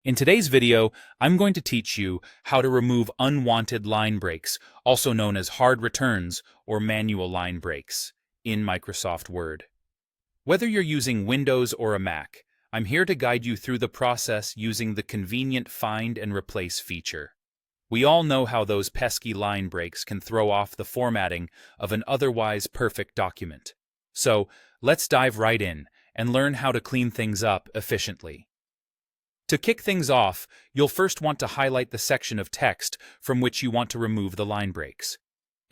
In today's video, I'm going to teach you how to remove unwanted line breaks, also known as hard returns or manual line breaks, in Microsoft Word. Whether you're using Windows or a Mac, I'm here to guide you through the process using the convenient Find and Replace feature. We all know how those pesky line breaks can throw off the formatting of an otherwise perfect document. So, let's dive right in and learn how to clean things up efficiently. To kick things off, you'll first want to highlight the section of text from which you want to remove the line breaks.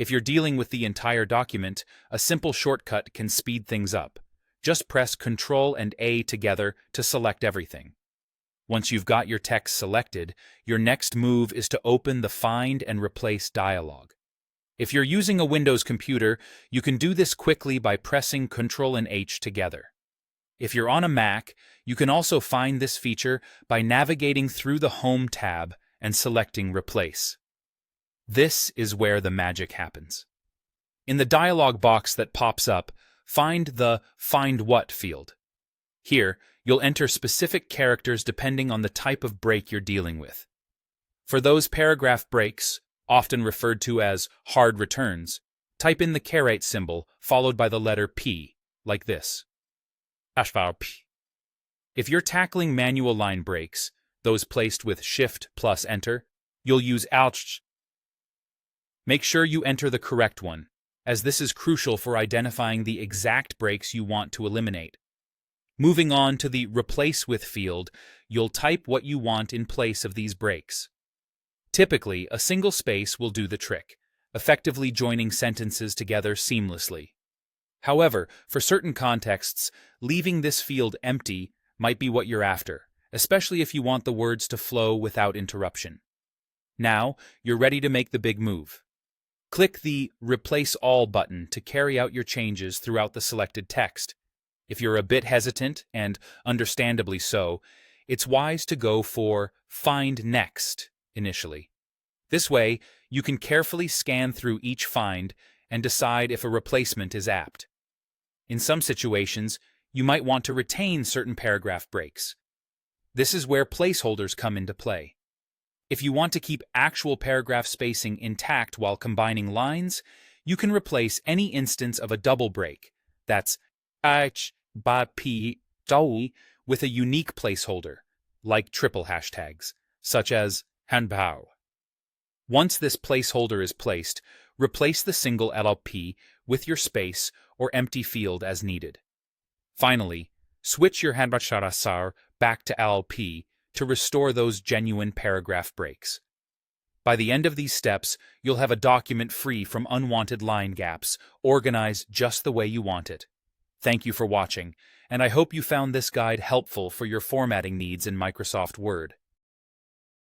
If you're dealing with the entire document, a simple shortcut can speed things up. Just press Ctrl and A together to select everything. Once you've got your text selected, your next move is to open the Find and Replace dialog. If you're using a Windows computer, you can do this quickly by pressing Ctrl and H together. If you're on a Mac, you can also find this feature by navigating through the Home tab and selecting Replace. This is where the magic happens. In the dialog box that pops up, find the Find What field. Here, you'll enter specific characters depending on the type of break you're dealing with. For those paragraph breaks, often referred to as hard returns, type in the caret symbol followed by the letter P, like this. If you're tackling manual line breaks, those placed with Shift plus Enter, you'll use Alt. Make sure you enter the correct one, as this is crucial for identifying the exact breaks you want to eliminate. Moving on to the Replace With field, you'll type what you want in place of these breaks. Typically, a single space will do the trick, effectively joining sentences together seamlessly. However, for certain contexts, leaving this field empty might be what you're after, especially if you want the words to flow without interruption. Now, you're ready to make the big move. Click the Replace All button to carry out your changes throughout the selected text. If you're a bit hesitant, and understandably so, it's wise to go for Find Next initially. This way, you can carefully scan through each find and decide if a replacement is apt. In some situations, you might want to retain certain paragraph breaks. This is where placeholders come into play. If you want to keep actual paragraph spacing intact while combining lines, you can replace any instance of a double break, that's h, ba, p, dao, with a unique placeholder, like triple hashtags, such as hanbao. Once this placeholder is placed, replace the single LLP with your space or empty field as needed. Finally, switch your Hanbachara back to LLP to restore those genuine paragraph breaks. By the end of these steps, you'll have a document free from unwanted line gaps, organized just the way you want it. Thank you for watching, and I hope you found this guide helpful for your formatting needs in Microsoft Word.